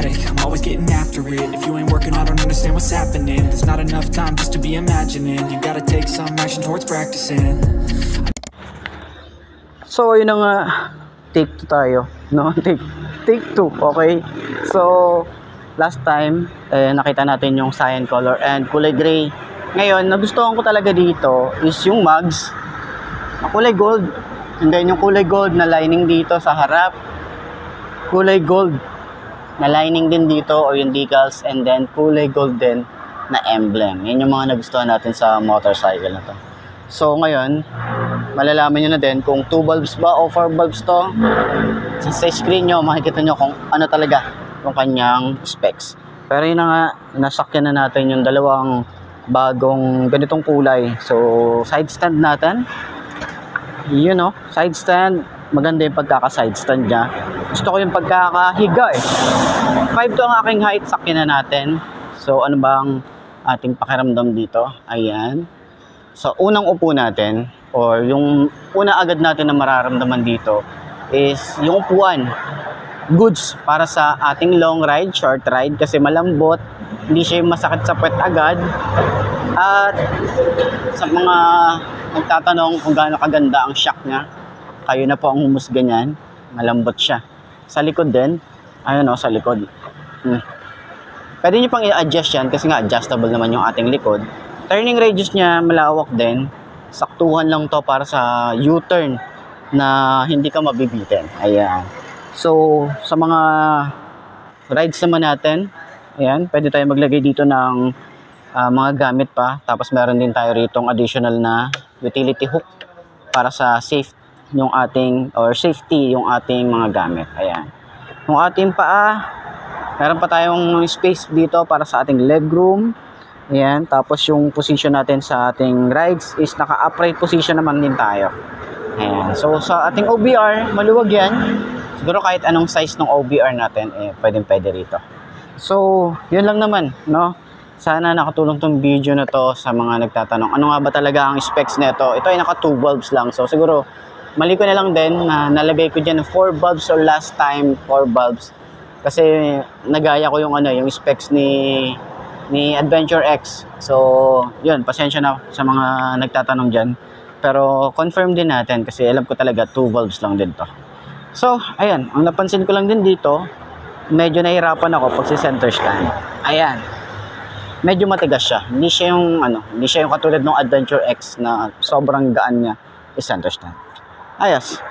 automatic, I'm always getting after it. If you ain't working, I don't understand what's happening. There's not enough time just to be imagining. You gotta take some action towards practicing. So yun na nga, take 2 tayo, no? Take 2, okay? So last time, nakita natin yung cyan color and kulay gray. Ngayon, nagustuhan ko talaga dito is yung mugs na kulay gold. And then yung kulay gold na lining dito sa harap. Kulay gold na lining din dito o yung decals. And then kulay gold din na emblem. Yan yung mga nagustuhan natin sa motorcycle na to. So ngayon, malalaman nyo na din kung 2 bulbs ba o 4 bulbs to. Sa screen nyo, makikita nyo kung ano talaga yung kanyang specs. Pero yun na nga, nasakyan na natin yung dalawang bagong ganitong kulay. So side stand natin, yun o, side stand, maganda yung pagkaka-side stand niya. Gusto ko yung pagkakahiga eh. 5 to ang aking height, sakyan na natin. So ano bang ating pakiramdam dito? Ayan. So unang upo natin, or yung una agad natin na mararamdaman dito is yung upuan. Goods para sa ating long ride, short ride, kasi malambot, hindi siya yung masakit sa puwet agad. At sa mga nagtatanong kung gaano kaganda ang shock niya, kayo na po ang humusga niyan. Malambot siya. Sa likod din, ayun o, sa likod. Pwede nyo pang i-adjust yan kasi nga adjustable naman yung ating likod. Turning radius niya malawak din. Saktuhan lang to para sa U-turn na hindi ka mabibitin. Ayan. So, sa mga rides naman natin, ayan, pwede tayo maglagay dito ng mga gamit pa. Tapos meron din tayo rito additional na utility hook para sa safety yung ating mga gamit. Ayan. Yung ating paa, meron pa tayong space dito para sa ating legroom. Ayan. Tapos yung position natin sa ating rides is naka-upright position naman din tayo. Ayan. So sa ating OBR, maluwag yan. Siguro kahit anong size ng OBR natin, pwede rito. So, yun lang naman, no? Sana nakatulong tong video na to sa mga nagtatanong. Ano nga ba talaga ang specs nito? Ito ay naka 2 bulbs lang. So, siguro, mali ko na lang din na nalagay ko dyan 4 bulbs or last time 4 bulbs. Kasi, nagaya ko yung specs ni Adventure X. So, yun, pasensya na sa mga nagtatanong dyan. Pero, confirm din natin kasi alam ko talaga 2 bulbs lang din to. So, ayan, ang napansin ko lang din dito, medyo nahirapan ako pag si center stand. Ayan. Medyo matigas siya. Hindi siya yung katulad ng Adventure X na sobrang gaan niya is center stand. Ayos.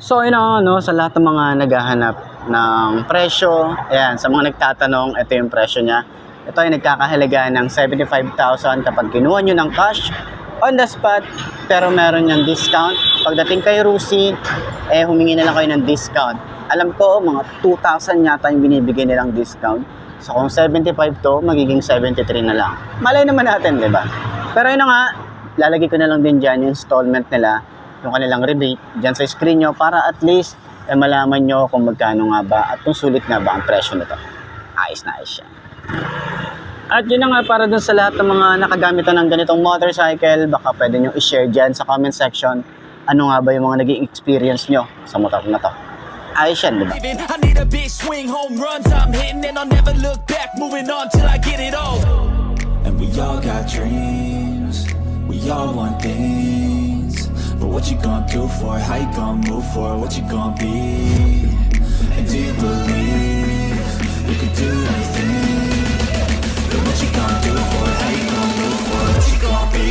So, sa lahat ng mga naghahanap ng presyo, ayan, sa mga nagtatanong, ito yung presyo niya. Ito ay nagkakahalaga ng 75,000 kapag kinuha nyo ng cash on the spot, pero meron niyang discount. Pagdating kay Rusi, humingi na lang kayo ng discount. Alam ko, mga 2,000 yata yung binibigay nilang discount. So, kung 75 to, magiging 73 na lang. Malay naman natin, di ba? Pero yun na nga, lalagay ko na lang din dyan yung installment nila, yung kanilang rebate, dyan sa screen nyo, para at least malaman nyo kung magkano nga ba at kung sulit na ba ang presyo nito. Ayos na ayos siya. At yun na nga, para dun sa lahat ng mga nakagamitan ng ganitong motorcycle, baka pwede nyo i-share dyan sa comment section ano nga ba yung mga naging experience nyo sa motor na to. Ayos yan, diba? I need a big swing, home runs I'm hitting and I'll never look back, moving on till I get it all. And we all got dreams, we all want things, but what you gonna do for it? How you gonna move for it? What you gonna be? And do you believe you could do anything? But what you gonna do for it? How you gonna move for it? What you gonna be?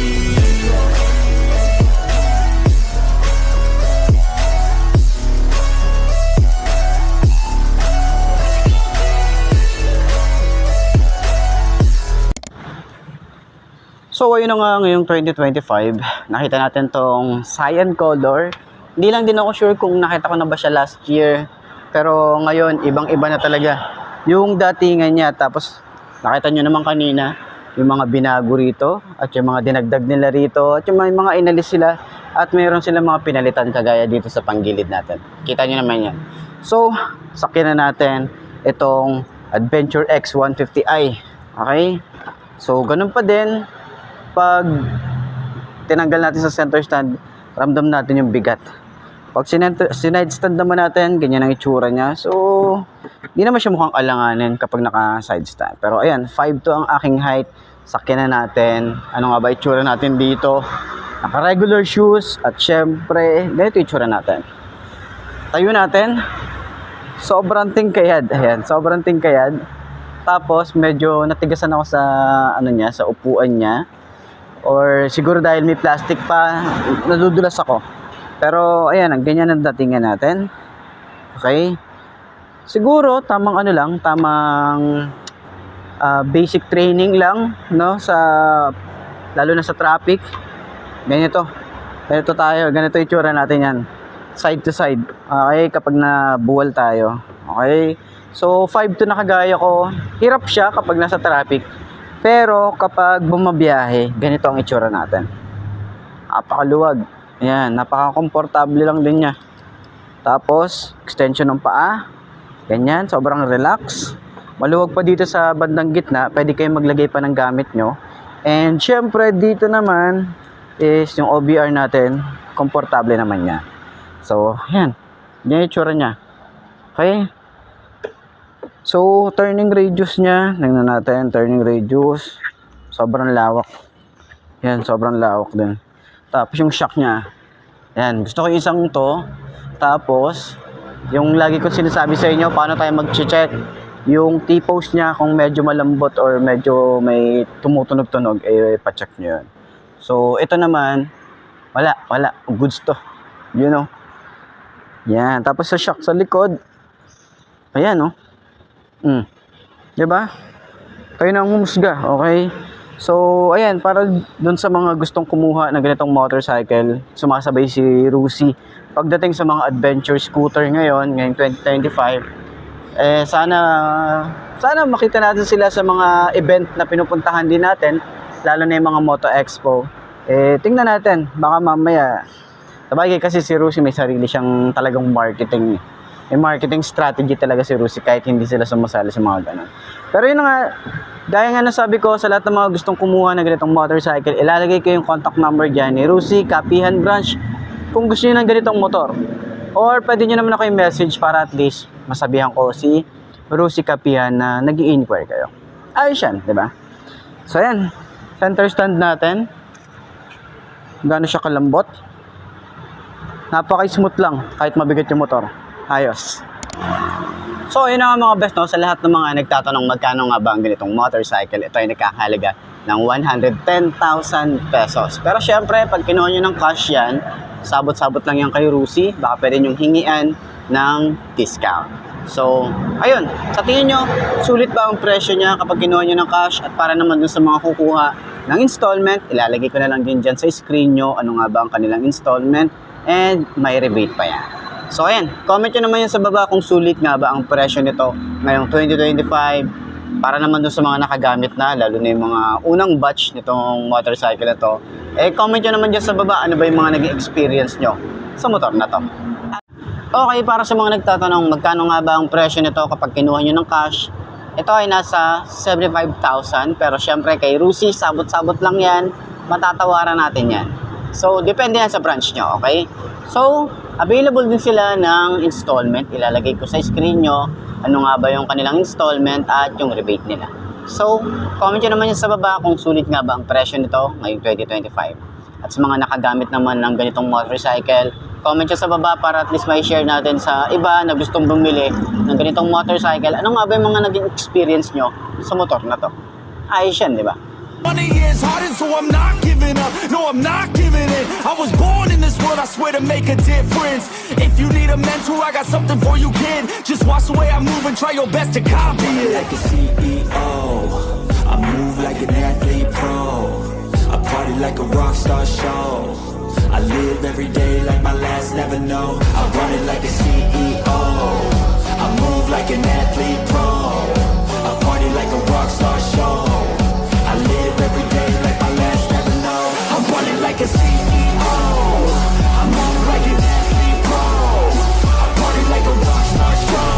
So ayun na nga, ngayong 2025, nakita natin tong cyan color. Hindi lang din ako sure kung nakita ko na ba siya last year. Pero ngayon, ibang-iba na talaga yung datingan niya. Tapos nakita nyo naman kanina, yung mga binago rito at yung mga dinagdag nila rito at yung mga inalis sila at mayroon silang mga pinalitan kagaya dito sa panggilid natin. Kita nyo naman yan. So, sakyan na natin itong Adventure X 150i. Okay? So, ganun pa din. Pag tinanggal natin sa center stand, ramdam natin yung bigat. Pag sinide stand naman natin, ganyan ang itsura niya. So, Hindi naman siya mukhang alanganin kapag naka-side stand. Pero ayan, 5'2" ang aking height. Sakyan na natin. Ano nga ba itsura natin dito? Naka-regular shoes. At syempre, ganito itsura natin. Tayo natin. Sobrang tingkayad. Ayan, sobrang tingkayad. Tapos, medyo natigasan ako sa, ano niya, sa upuan niya. Or siguro dahil may plastic pa, nadudulas ako. Pero, ayan, ang ganyan ang datingan natin. Okay? Siguro, tamang ano lang, tamang basic training lang, no? Lalo na sa traffic. Ganito tayo, ganito itsura natin yan. Side to side. Okay, kapag nabuwal tayo. Okay? So, 5'2" na kagaya ko. Hirap siya kapag nasa traffic. Pero, kapag bumabiyahe, ganito ang itsura natin. Napakaluwag. Ayan, napaka-komportable lang din niya. Tapos, extension ng paa. Ganyan, sobrang relax. Maluwag pa dito sa bandang gitna. Pwede kayong maglagay pa ng gamit nyo. And, syempre, dito naman is yung OBR natin. Komportable naman niya. So, ayan. Yan yung itsura niya. Okay? So, turning radius niya, tingnan natin, turning radius, sobrang lawak. Yan, sobrang lawak din. Tapos yung shock niya, yan, gusto ko yung isang to. Tapos, yung lagi ko sinasabi sa inyo, paano tayo mag-check yung T-post niya, kung medyo malambot or medyo may tumutunog-tunog, eh, pa-check nyo yun. So, ito naman, wala, goods to. You know? Yan, tapos sa shock sa likod, ayan, oh. Diba? Kayo na ang humusga, okay? So, ayan, para dun sa mga gustong kumuha ng ganitong motorcycle, sumasabay si Rusi. Pagdating sa mga adventure scooter ngayong 2025, sana makita natin sila sa mga event na pinupuntahan din natin, lalo na yung mga Moto Expo. Tingnan natin, baka mamaya, sabagay kasi si Rusi may sarili siyang talagang marketing. May marketing strategy talaga si Rusi kahit hindi sila sumasali sa mga ganun. Pero yun nga, gaya nga nasabi ko sa lahat ng mga gustong kumuha ng ganitong motorcycle, ilalagay ko yung contact number dyan ni Rusi, Kapihan Branch, kung gusto nyo ng ganitong motor. Or pwede nyo naman ako yung message para at least masabihan ko si Rusi Kapihan na nag-i-inquire kayo. Ayos yan, di ba? So yan, center stand natin. Gano'n siya kalambot. Napaka-smooth lang kahit mabigat yung motor. Ayos. So, yun nga mga best, no? Sa lahat ng mga nagtatanong magkano nga ba ang ganitong motorcycle, ito ay nakakahalaga ng 110,000 pesos. Pero syempre, pag kinuha nyo ng cash yan, sabot-sabot lang yan kay Rusi, baka pwede nyong hingian ng discount. So, ayun. Sa tingin nyo, sulit ba ang presyo niya kapag kinuha nyo ng cash? At para naman dun sa mga kukuha ng installment, ilalagay ko na lang din dyan sa screen nyo ano nga ba ang kanilang installment and may rebate pa yan. So, ayan. Comment nyo naman yan sa baba kung sulit nga ba ang presyo nito ngayong 2025 para naman dun sa mga nakagamit na, lalo na yung mga unang batch nitong motorcycle na to. Comment nyo naman dyan sa baba ano ba yung mga naging experience nyo sa motor na to. Okay, para sa mga nagtatanong magkano nga ba ang presyo nito kapag kinuha nyo ng cash, ito ay nasa 75,000 pero syempre kay Rusi, sabot-sabot lang yan, matatawaran natin yan. So, depende yan sa branch nyo, okay? So, available din sila ng installment. Ilalagay ko sa screen nyo ano nga ba yung kanilang installment at yung rebate nila. So, comment nyo naman yan sa baba kung sulit nga ba ang presyo nito ngayong 2025. At sa mga nakagamit naman ng ganitong motorcycle, comment nyo sa baba para at least may share natin sa iba na gustong bumili ng ganitong motorcycle. Ano nga ba yung mga naging experience nyo sa motor na to? Ayos yan, di ba? Money is hard, so I'm not giving up. No, I'm not giving in. I was born in this world, I swear to make a difference. If you need a mentor, I got something for you, kid. Just watch the way I move and try your best to copy it. Like a CEO, I move like an athlete pro. I party like a rock star show. I live every day like my last, never know. I run it like a CEO. I move like an athlete pro. I party like a rock star show. I live every day like my last, never know. I'm running like a CEO. I move like an athlete pro. I party like a rockstar show.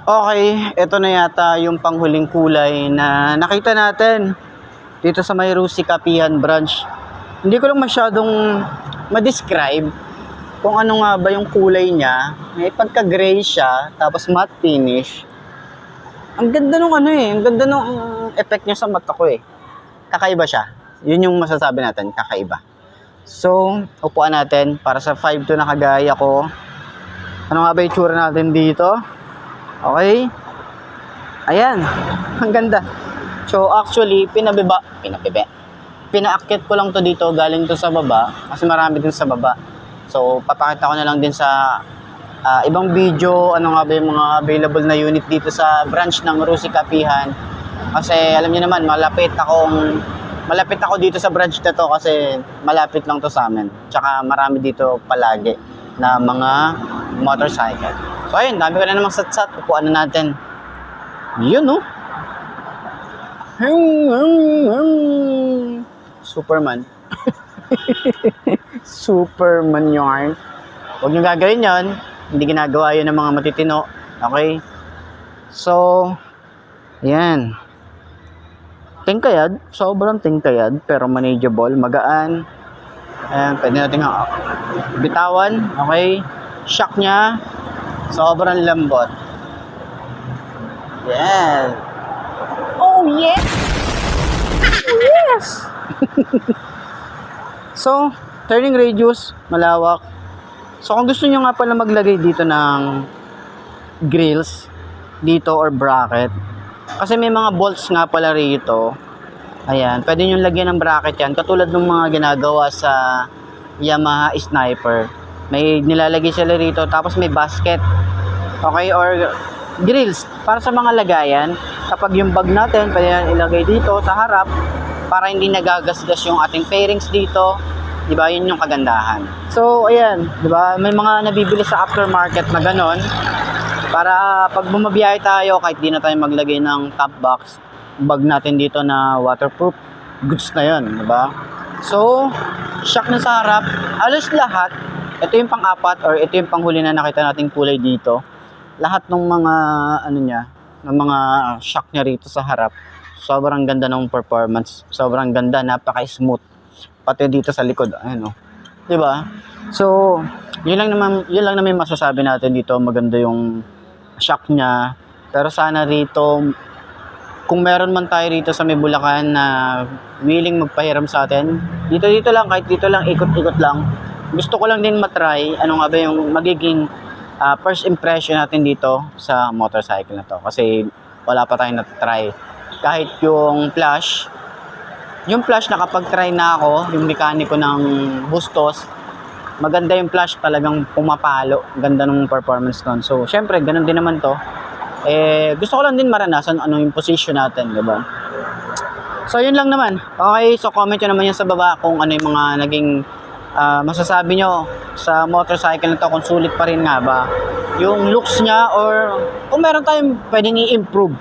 Okay, ito na yata yung panghuling kulay na nakita natin dito sa may Rusi Kapihan Branch. Hindi ko lang masyadong ma-describe kung ano nga ba yung kulay niya. May pagka-gray siya, tapos matte finish. Ang ganda nung ano eh, ang ganda nung effect niya sa mata ko eh. Kakaiba siya. Yun yung masasabi natin, kakaiba. So, upuan natin para sa 5'2" na kagaya ko. Ano nga ba yung tsura natin dito? Okay. Ayan, ang ganda. So, actually, pinaakyat ko lang to dito, galing to sa baba, kasi marami din sa baba. So, papakita ko na lang din sa ibang video, ano nga ba yung mga available na unit dito sa branch ng Rusi Kapihan. Kasi, alam niyo naman, malapit ako dito sa branch na to kasi malapit lang to sa amin. Tsaka marami dito palagi na mga motorcycle. So, ayun, dami ko na namang sat-sat. Upuan na natin. Yun, no? Superman. Superman yarn. Huwag nyo gagawin yon. Hindi ginagawa yun ng mga matitino. Okay? So, ayan. Tingkayad. Sobrang tingkayad. Pero manageable. Magaan. Ayan. Pwede natin bitawan. Okay? Shock nya. Sobrang lambot. Yan. Oh, yes! Yes! So, turning radius, malawak. So, kung gusto nyo nga pala maglagay dito ng grills, dito or bracket, kasi may mga bolts nga pala rito. Ayan, pwede nyo lagyan ng bracket yan. Katulad ng mga ginagawa sa Yamaha Sniper. May nilalagay sila rito, tapos may basket. Okay, or grills para sa mga lagayan. Kapag yung bag natin, pwede yan ilagay dito sa harap para hindi nagagasgas yung ating fairings dito. Diba? Yun yung kagandahan. So, ayan. Diba? May mga nabibili sa aftermarket na ganon. Para pag bumabiyahe tayo, kahit di na tayo maglagay ng top box, bag natin dito na waterproof, goods na yun. Diba? So, shock na sa harap. Alos lahat. Ito yung pang-apat or ito yung panghuli na nakita nating kulay dito. Lahat ng mga ano niya, ng mga shock niya rito sa harap. Sobrang ganda ng performance. Sobrang ganda, napaka-smooth. Pati dito sa likod, ayun oh. 'Di ba? So, yun lang naman masasabi natin dito, maganda yung shock niya. Pero sana rito kung meron man tayo rito sa may Bulacan na willing magpahiram sa atin, dito lang, kahit dito lang, ikot-ikot lang. Gusto ko lang din matry ano nga ba yung magiging first impression natin dito sa motorcycle na to. Kasi wala pa tayong na-try. Kahit yung flash nakapag-try na ako, yung mekaniko ng Bustos, maganda yung flash, talagang pumapalo. Ganda ng performance nun. So, syempre, ganun din naman to. Gusto ko lang din maranasan ano yung position natin, diba? So, yun lang naman. Okay, so comment nyo naman yan sa baba kung ano yung mga naging masasabi nyo sa motorcycle na to, kung sulit pa rin nga ba yung looks nya, or kung meron tayong pwedeng i-improve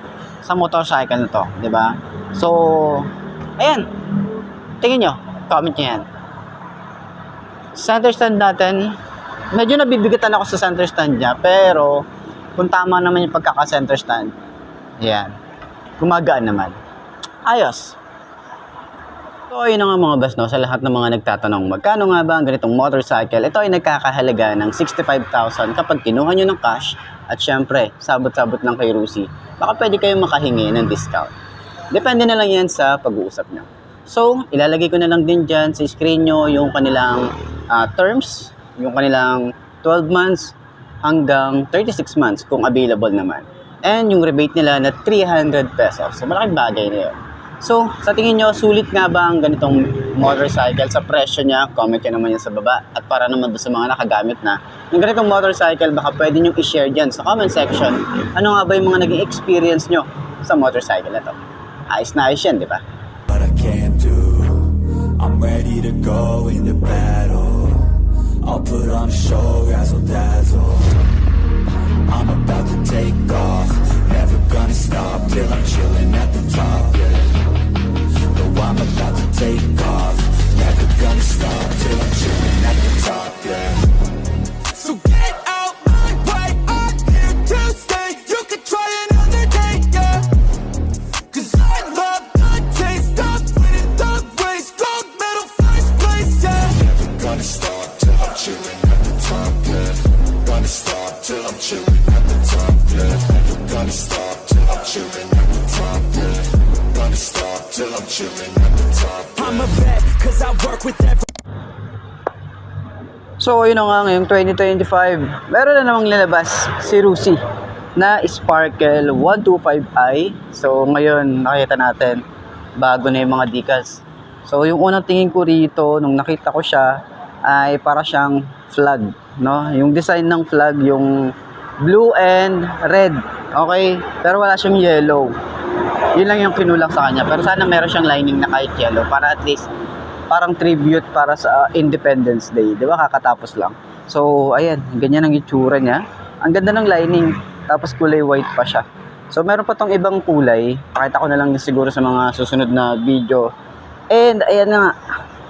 sa motorcycle na to, di ba? So, ayan, tingin nyo, comment nyo yan. Center stand natin, medyo nabibigatan ako sa center stand nya, pero kung tama naman yung pagkaka-center stand, ayan, gumagaan naman. Ayos. So, yun nga mga boss, no, sa lahat ng mga nagtatanong, magkano nga ba ang ganitong motorcycle? Ito ay nagkakahalaga ng 65,000 kapag kinuha nyo ng cash, at syempre, sabot-sabot ng kay Rusi, baka pwede kayong makahingi ng discount. Depende na lang yan sa pag-uusap nyo. So, ilalagay ko na lang din dyan sa screen nyo yung kanilang terms, yung kanilang 12 months hanggang 36 months kung available naman. And yung rebate nila na 300 pesos. So, malaking bagay na yun. So, sa tingin nyo, sulit nga ba ang ganitong motorcycle sa presyo niya? Comment nyo naman yan sa baba. At para naman sa mga nakagamit na ng ganitong motorcycle, baka pwede nyo i-share dyan sa comment section. Ano nga ba yung mga naging experience nyo sa motorcycle na to? Ayos na ayos yan, di ba? But I can't do. I'm ready to go into battle. I'll put on a show, razzle dazzle. I'm about to take off. Never gonna stop till I'm chilling at the top. Yeah. No, I'm about to take off. Never gonna stop till I'm chilling at the top. Yeah. So get out my way. I'm here to stay. You can try another day. Yeah. 'Cause I love the taste of winning the race. Gold medal, first place. Yeah. Never gonna stop till I'm chilling at the top. I'm a vet, cause I work with every So, yun na nga ngayong 2025, meron na namang lalabas si Rusi na Sparkle 125i. So, ngayon nakita natin bago na yung mga decals. So, yung unang tingin ko rito nung nakita ko siya ay para siyang flag, no? Yung design ng flag, yung blue and red. Okay? Pero wala siyang yellow. Yun lang yung kinulang sa kanya. Pero sana meron siyang lining na kahit yellow para at least parang tribute para sa Independence Day. Di ba? Kakatapos lang. So, ayan. Ganyan ang itsura niya. Ang ganda ng lining. Tapos kulay white pa siya. So, meron pa tong ibang kulay. Pakita ko na lang siguro sa mga susunod na video. And, ayan nga.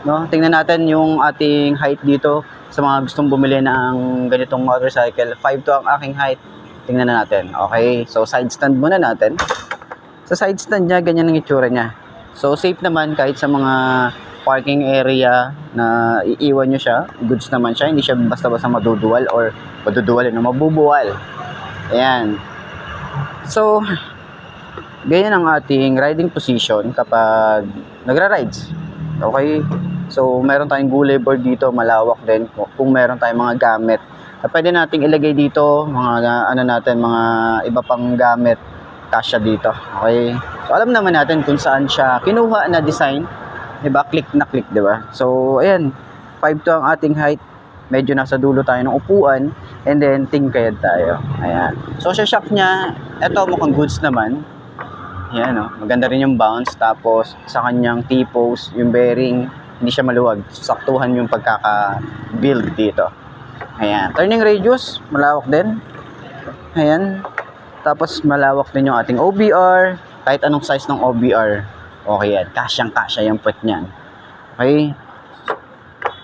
No? Tingnan natin yung ating height dito. Sa mga gustong bumili ng ganitong motorcycle. 5'2" ang aking height. Tingnan na natin. Okay. So, side stand muna natin. Sa side stand niya, ganyan ang itsura niya. So, safe naman kahit sa mga parking area na iiwan nyo siya. Goods naman siya. Hindi siya basta-basta maduduwal or mabubuwal. Ayan. So, ganyan ang ating riding position kapag nagra-rides. Okay? So, meron tayong gulay board dito. Malawak din kung meron tayong mga gamit. Pwede nating ilagay dito mga mga iba pang gamit. Kasya dito. Okay? So, alam naman natin kung saan siya kinuha na design. Diba? Click na click, diba? So, ayan. 5'2" ang ating height. Medyo nasa dulo tayo ng upuan. And then, tingkayad tayo. Ayan. So, sa shock niya, eto mukhang goods naman. Ayan, oh. Maganda rin yung bounce. Tapos, sa kanyang T-post, yung bearing, hindi siya maluwag. Saktuhan yung pagkaka-build dito. Ayan. Turning radius, malawak din. Ayan. Tapos malawak din yung ating OBR. Kahit anong size ng OBR. Okay yan. Kasyang-kasya yung puwet niyan. Okay.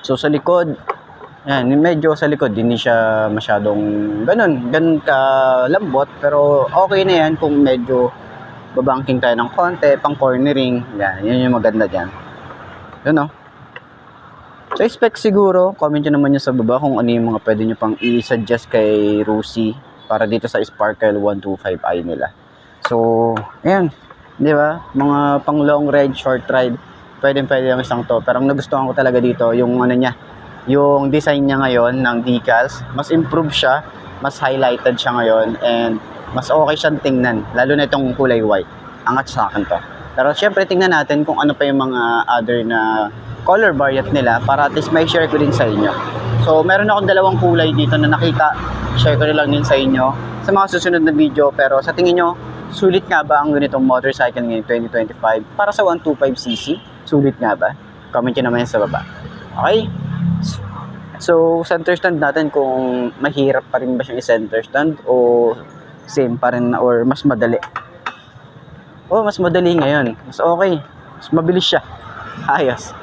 So sa likod. Yan. Medyo sa likod. Hindi siya masyadong ganun kalambot. Pero okay na yan kung medyo babangking tayo ng konti. Pang cornering. Yan. Yun yung maganda dyan. Yun o. So specs siguro. Comment nyo naman nyo sa baba kung ano yung mga pwede nyo pang i-suggest kay Rusi para dito sa Sparkle 125i nila. So, ayan. Di ba? Mga pang long ride, short ride, pwede yung isang to. Pero ang nagustuhan ko talaga dito, yung ano niya, yung design niya ngayon ng decals, mas improved siya, mas highlighted siya ngayon, and mas okay siyang tingnan. Lalo na itong kulay white. Angat sa akin to. Pero syempre, tingnan natin kung ano pa yung mga other na color variant nila para at least may share ko din sa inyo. So, meron akong dalawang kulay dito na nakita. Share ko na lang din sa inyo sa mga susunod na video. Pero sa tingin nyo, sulit nga ba ang ganitong motorcycle ngayon 2025 para sa 125cc? Sulit nga ba? Comment nyo naman yan sa baba. Okay? So, center stand natin kung mahirap pa rin ba siyang i-center stand o same pa rin or mas madali. Oh, mas madali ngayon. Mas okay. Mas mabilis siya. Ayos.